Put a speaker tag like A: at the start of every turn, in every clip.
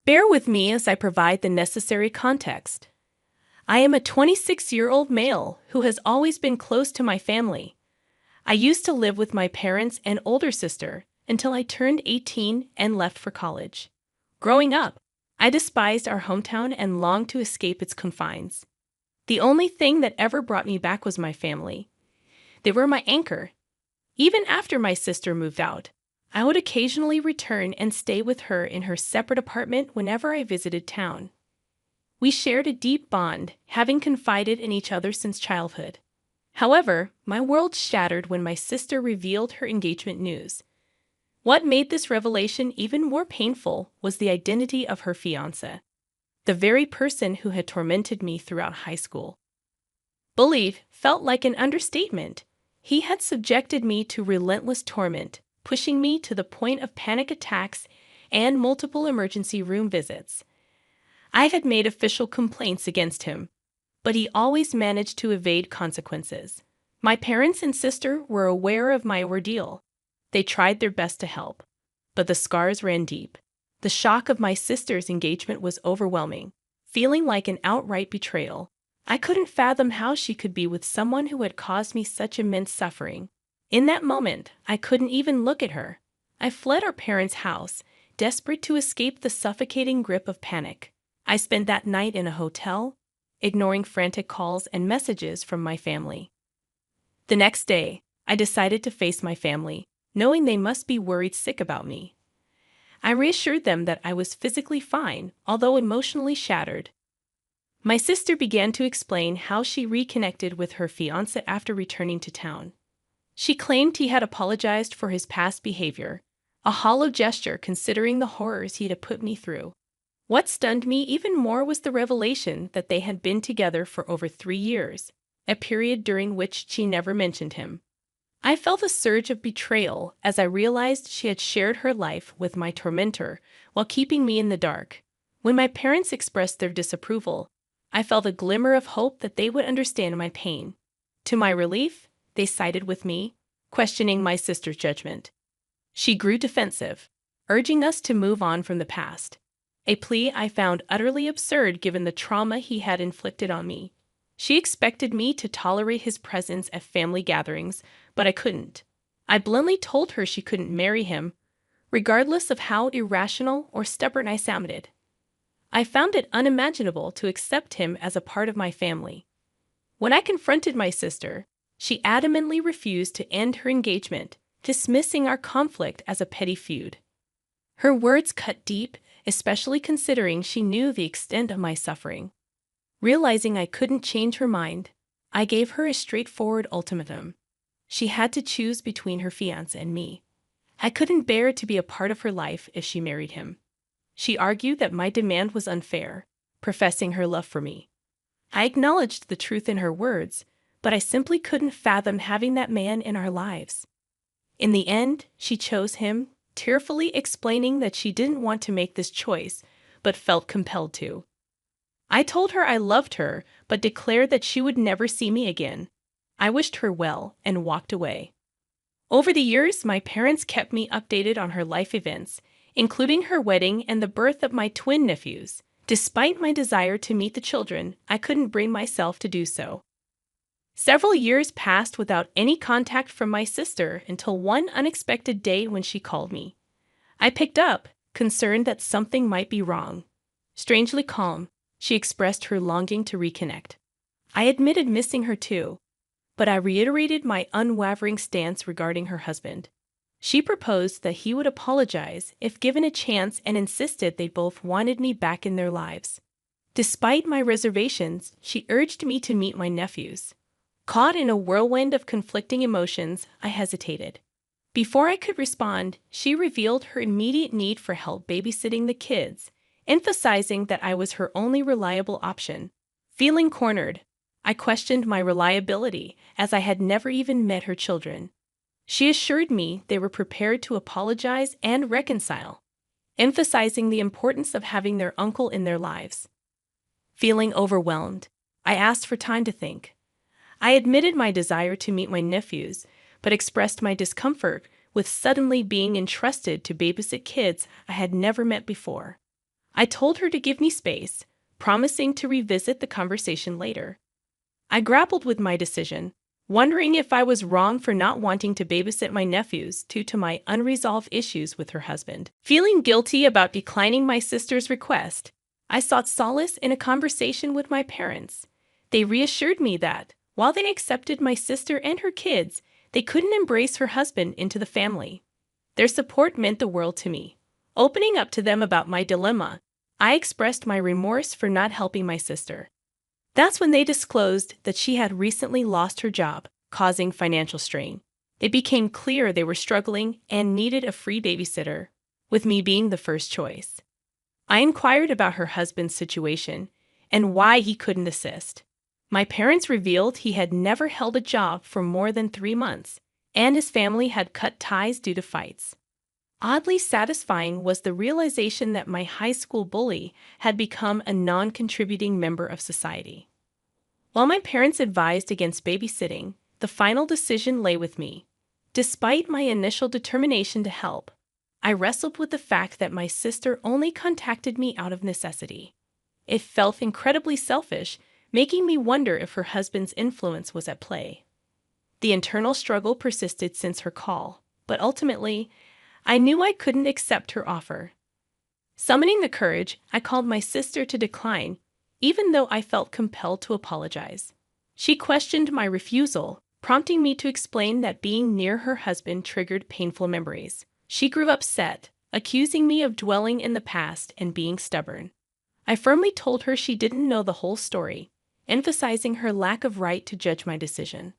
A: Bear with me as I provide the necessary context. I am a 26-year-old male who has always been close to my family. I used to live with my parents and older sister until I turned 18 and left for college. Growing up, I despised our hometown and longed to escape its confines. The only thing that ever brought me back was my family. They were my anchor. Even after my sister moved out, I would occasionally return and stay with her in her separate apartment whenever I visited town. We shared a deep bond, having confided in each other since childhood. However, my world shattered when my sister revealed her engagement news. What made this revelation even more painful was the identity of her fiancé, the very person who had tormented me throughout high school. Bullied felt like an understatement. He had subjected me to relentless torment, pushing me to the point of panic attacks and multiple emergency room visits. I had made official complaints against him, but he always managed to evade consequences. My parents and sister were aware of my ordeal. They tried their best to help, but the scars ran deep. The shock of my sister's engagement was overwhelming, feeling like an outright betrayal. I couldn't fathom how she could be with someone who had caused me such immense suffering. In that moment, I couldn't even look at her. I fled our parents' house, desperate to escape the suffocating grip of panic. I spent that night in a hotel, ignoring frantic calls and messages from my family. The next day, I decided to face my family, knowing they must be worried sick about me. I reassured them that I was physically fine, although emotionally shattered. My sister began to explain how she reconnected with her fiancé after returning to town. She claimed he had apologized for his past behavior, a hollow gesture considering the horrors he had put me through. What stunned me even more was the revelation that they had been together for over 3 years, a period during which she never mentioned him. I felt a surge of betrayal as I realized she had shared her life with my tormentor while keeping me in the dark. When my parents expressed their disapproval, I felt a glimmer of hope that they would understand my pain. To my relief, they sided with me, questioning my sister's judgment. She grew defensive, urging us to move on from the past, a plea I found utterly absurd given the trauma he had inflicted on me. She expected me to tolerate his presence at family gatherings, but I couldn't. I bluntly told her she couldn't marry him, regardless of how irrational or stubborn I sounded. I found it unimaginable to accept him as a part of my family. When I confronted my sister, she adamantly refused to end her engagement, dismissing our conflict as a petty feud. Her words cut deep, especially considering she knew the extent of my suffering. Realizing I couldn't change her mind, I gave her a straightforward ultimatum. She had to choose between her fiancé and me. I couldn't bear to be a part of her life if she married him. She argued that my demand was unfair, professing her love for me. I acknowledged the truth in her words, but I simply couldn't fathom having that man in our lives. In the end, she chose him, tearfully explaining that she didn't want to make this choice, but felt compelled to. I told her I loved her, but declared that she would never see me again. I wished her well and walked away. Over the years, my parents kept me updated on her life events, including her wedding and the birth of my twin nephews. Despite my desire to meet the children, I couldn't bring myself to do so. Several years passed without any contact from my sister until one unexpected day when she called me. I picked up, concerned that something might be wrong. Strangely calm, she expressed her longing to reconnect. I admitted missing her too, but I reiterated my unwavering stance regarding her husband. She proposed that he would apologize if given a chance and insisted they both wanted me back in their lives. Despite my reservations, she urged me to meet my nephews. Caught in a whirlwind of conflicting emotions, I hesitated. Before I could respond, she revealed her immediate need for help babysitting the kids, emphasizing that I was her only reliable option. Feeling cornered, I questioned my reliability, as I had never even met her children. She assured me they were prepared to apologize and reconcile, emphasizing the importance of having their uncle in their lives. Feeling overwhelmed, I asked for time to think. I admitted my desire to meet my nephews, but expressed my discomfort with suddenly being entrusted to babysit kids I had never met before. I told her to give me space, promising to revisit the conversation later. I grappled with my decision, wondering if I was wrong for not wanting to babysit my nephews due to my unresolved issues with her husband. Feeling guilty about declining my sister's request, I sought solace in a conversation with my parents. They reassured me that, while they accepted my sister and her kids, they couldn't embrace her husband into the family. Their support meant the world to me. Opening up to them about my dilemma, I expressed my remorse for not helping my sister. That's when they disclosed that she had recently lost her job, causing financial strain. It became clear they were struggling and needed a free babysitter, with me being the first choice. I inquired about her husband's situation and why he couldn't assist. My parents revealed he had never held a job for more than 3 months, and his family had cut ties due to fights. Oddly satisfying was the realization that my high school bully had become a non-contributing member of society. While my parents advised against babysitting, the final decision lay with me. Despite my initial determination to help, I wrestled with the fact that my sister only contacted me out of necessity. It felt incredibly selfish, making me wonder if her husband's influence was at play. The internal struggle persisted since her call, but ultimately, I knew I couldn't accept her offer. Summoning the courage, I called my sister to decline, even though I felt compelled to apologize. She questioned my refusal, prompting me to explain that being near her husband triggered painful memories. She grew upset, accusing me of dwelling in the past and being stubborn. I firmly told her she didn't know the whole story, emphasizing her lack of right to judge my decision.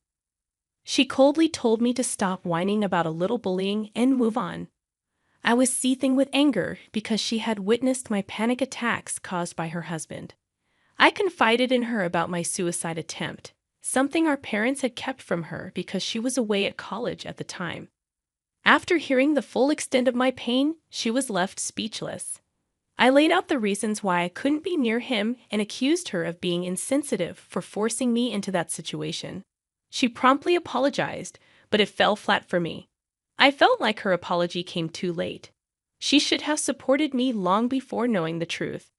A: She coldly told me to stop whining about a little bullying and move on. I was seething with anger because she had witnessed my panic attacks caused by her husband. I confided in her about my suicide attempt, something our parents had kept from her because she was away at college at the time. After hearing the full extent of my pain, she was left speechless. I laid out the reasons why I couldn't be near him and accused her of being insensitive for forcing me into that situation. She promptly apologized, but it fell flat for me. I felt like her apology came too late. She should have supported me long before knowing the truth.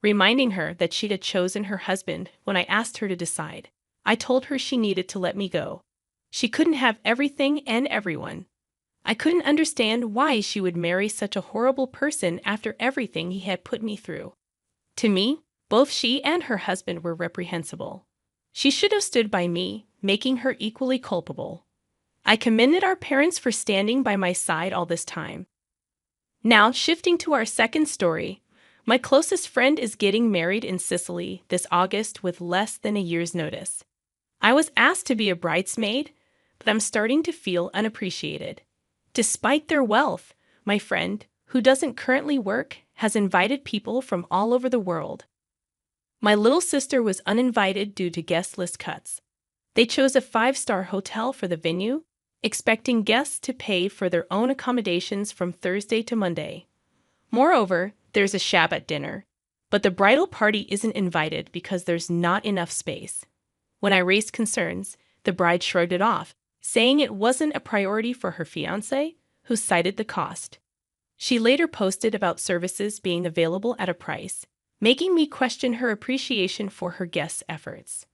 A: Reminding her that she'd chosen her husband when I asked her to decide, I told her she needed to let me go. She couldn't have everything and everyone. I couldn't understand why she would marry such a horrible person after everything he had put me through. To me, both she and her husband were reprehensible. She should have stood by me, making her equally culpable. I commended our parents for standing by my side all this time. Now, shifting to our second story, my closest friend is getting married in Sicily this August with less than a year's notice. I was asked to be a bridesmaid, but I'm starting to feel unappreciated. Despite their wealth, my friend, who doesn't currently work, has invited people from all over the world. My little sister was uninvited due to guest list cuts. They chose a 5-star hotel for the venue, expecting guests to pay for their own accommodations from Thursday to Monday. Moreover, there's a Shabbat dinner, but the bridal party isn't invited because there's not enough space. When I raised concerns, the bride shrugged it off, saying it wasn't a priority for her fiancé, who cited the cost. She later posted about services being available at a price, making me question her appreciation for her guests' efforts.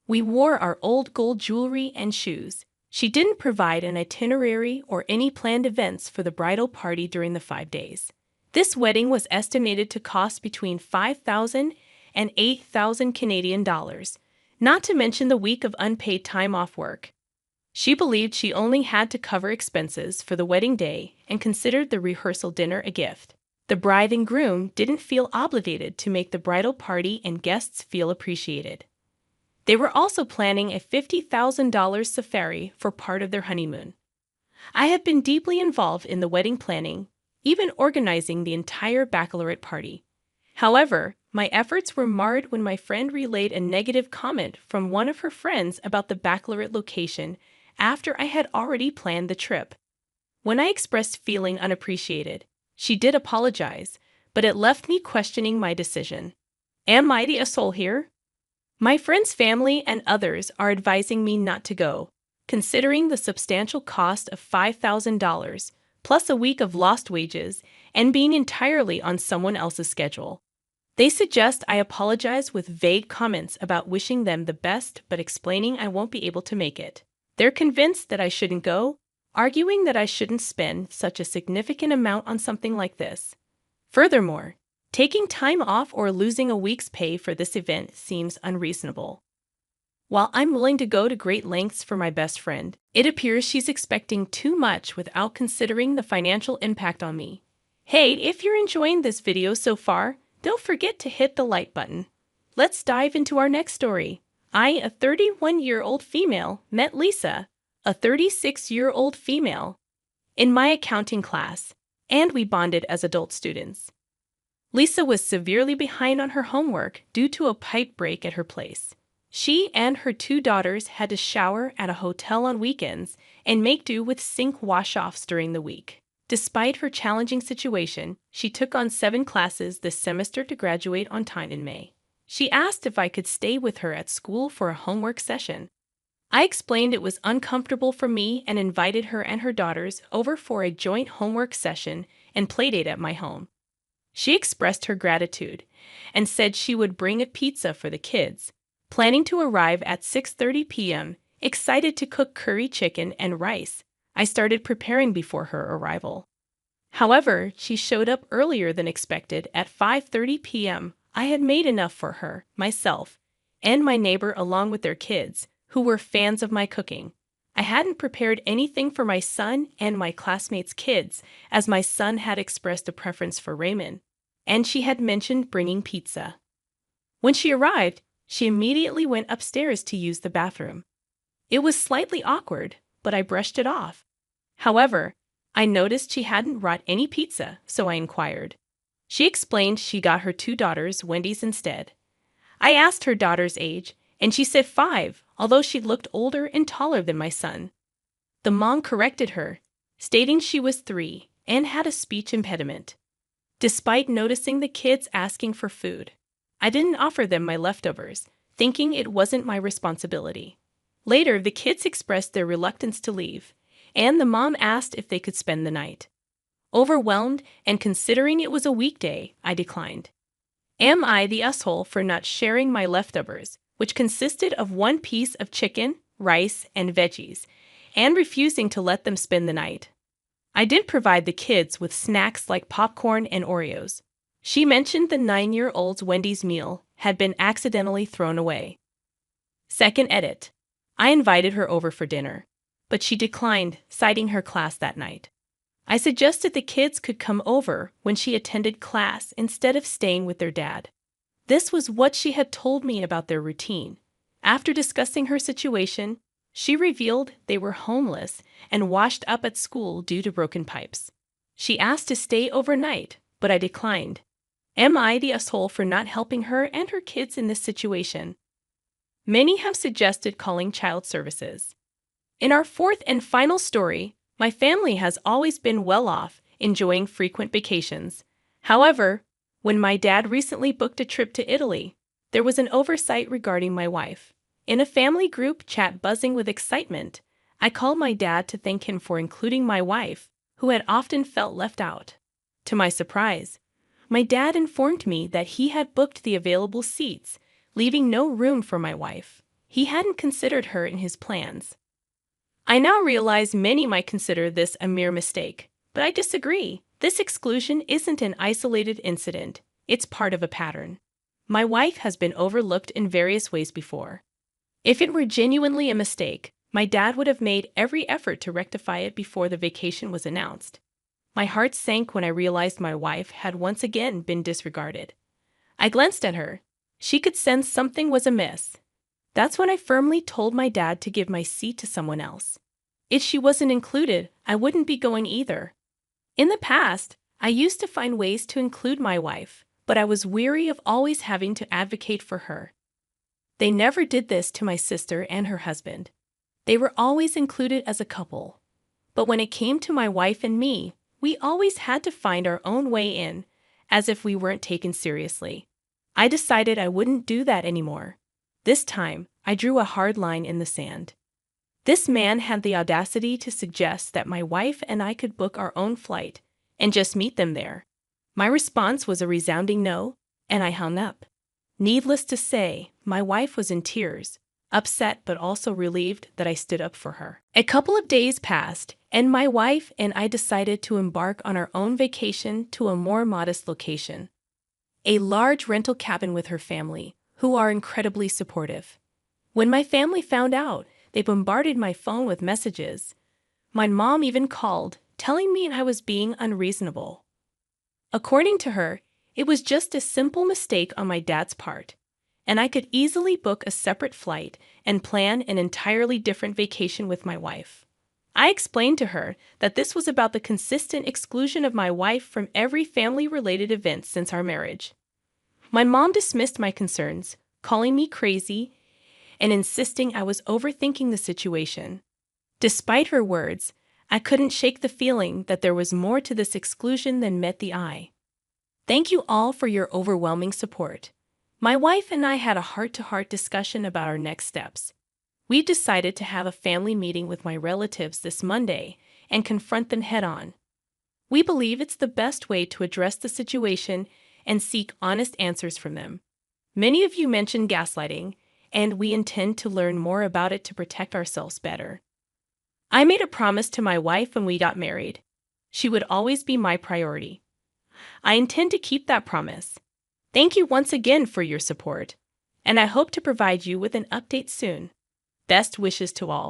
A: We wore our old gold jewelry and shoes. She didn't provide an itinerary or any planned events for the bridal party during the 5 days. This wedding was estimated to cost between $5,000 and $8,000 Canadian dollars, not to mention the week of unpaid time off work. She believed she only had to cover expenses for the wedding day and considered the rehearsal dinner a gift. The bride and groom didn't feel obligated to make the bridal party and guests feel appreciated. They were also planning a $50,000 safari for part of their honeymoon. I have been deeply involved in the wedding planning, even organizing the entire baccalaureate party. However, my efforts were marred when my friend relayed a negative comment from one of her friends about the baccalaureate location after I had already planned the trip. When I expressed feeling unappreciated, she did apologize, but it left me questioning my decision. Am I the asshole here? My friend's family and others are advising me not to go, considering the substantial cost of $5,000 plus a week of lost wages, and being entirely on someone else's schedule. They suggest I apologize with vague comments about wishing them the best but explaining I won't be able to make it. They're convinced that I shouldn't go, arguing that I shouldn't spend such a significant amount on something like this. Furthermore, taking time off or losing a week's pay for this event seems unreasonable. While I'm willing to go to great lengths for my best friend, it appears she's expecting too much without considering the financial impact on me. Hey, if you're enjoying this video so far, don't forget to hit the like button. Let's dive into our next story. I, a 31-year-old female, met Lisa, a 36-year-old female, in my accounting class, and we bonded as adult students. Lisa was severely behind on her homework due to a pipe break at her place. She and her 2 daughters had to shower at a hotel on weekends and make do with sink wash-offs during the week. Despite her challenging situation, she took on 7 classes this semester to graduate on time in May. She asked if I could stay with her at school for a homework session. I explained it was uncomfortable for me and invited her and her daughters over for a joint homework session and playdate at my home. She expressed her gratitude and said she would bring a pizza for the kids, planning to arrive at 6:30 p.m., excited to cook curry chicken and rice. I started preparing before her arrival. However, she showed up earlier than expected at 5:30 p.m. I had made enough for her, myself, and my neighbor along with their kids, who were fans of my cooking. I hadn't prepared anything for my son and my classmates' kids, as my son had expressed a preference for ramen, and she had mentioned bringing pizza. When she arrived, she immediately went upstairs to use the bathroom. It was slightly awkward, but I brushed it off. However, I noticed she hadn't brought any pizza, so I inquired. She explained she got her 2 daughters Wendy's instead. I asked her daughter's age, and she said 5, although she looked older and taller than my son. The mom corrected her, stating she was 3 and had a speech impediment. Despite noticing the kids asking for food, I didn't offer them my leftovers, thinking it wasn't my responsibility. Later, the kids expressed their reluctance to leave, and the mom asked if they could spend the night. Overwhelmed and considering it was a weekday, I declined. Am I the asshole for not sharing my leftovers, which consisted of 1 piece of chicken, rice, and veggies, and refusing to let them spend the night? I did provide the kids with snacks like popcorn and Oreos. She mentioned the 9-year-old's Wendy's meal had been accidentally thrown away. Second edit. I invited her over for dinner, but she declined, citing her class that night. I suggested the kids could come over when she attended class instead of staying with their dad. This was what she had told me about their routine. After discussing her situation, she revealed they were homeless and washed up at school due to broken pipes. She asked to stay overnight, but I declined. Am I the asshole for not helping her and her kids in this situation? Many have suggested calling child services. In our 4th and final story, my family has always been well off, enjoying frequent vacations. However, when my dad recently booked a trip to Italy, there was an oversight regarding my wife. In a family group chat buzzing with excitement, I called my dad to thank him for including my wife, who had often felt left out. To my surprise, my dad informed me that he had booked the available seats, leaving no room for my wife. He hadn't considered her in his plans. I now realize many might consider this a mere mistake, but I disagree. This exclusion isn't an isolated incident, it's part of a pattern. My wife has been overlooked in various ways before. If it were genuinely a mistake, my dad would have made every effort to rectify it before the vacation was announced. My heart sank when I realized my wife had once again been disregarded. I glanced at her. She could sense something was amiss. That's when I firmly told my dad to give my seat to someone else. If she wasn't included, I wouldn't be going either. In the past, I used to find ways to include my wife, but I was weary of always having to advocate for her. They never did this to my sister and her husband. They were always included as a couple. But when it came to my wife and me, we always had to find our own way in, as if we weren't taken seriously. I decided I wouldn't do that anymore. This time, I drew a hard line in the sand. This man had the audacity to suggest that my wife and I could book our own flight and just meet them there. My response was a resounding no, and I hung up. Needless to say, my wife was in tears, upset but also relieved that I stood up for her. A couple of days passed, and my wife and I decided to embark on our own vacation to a more modest location. A large rental cabin with her family, who are incredibly supportive. When my family found out, they bombarded my phone with messages. My mom even called, telling me I was being unreasonable. According to her, it was just a simple mistake on my dad's part, and I could easily book a separate flight and plan an entirely different vacation with my wife. I explained to her that this was about the consistent exclusion of my wife from every family-related event since our marriage. My mom dismissed my concerns, calling me crazy and insisting I was overthinking the situation. Despite her words, I couldn't shake the feeling that there was more to this exclusion than met the eye. Thank you all for your overwhelming support. My wife and I had a heart-to-heart discussion about our next steps. We decided to have a family meeting with my relatives this Monday and confront them head-on. We believe it's the best way to address the situation and seek honest answers from them. Many of you mentioned gaslighting, and we intend to learn more about it to protect ourselves better. I made a promise to my wife when we got married. She would always be my priority. I intend to keep that promise. Thank you once again for your support, and I hope to provide you with an update soon. Best wishes to all.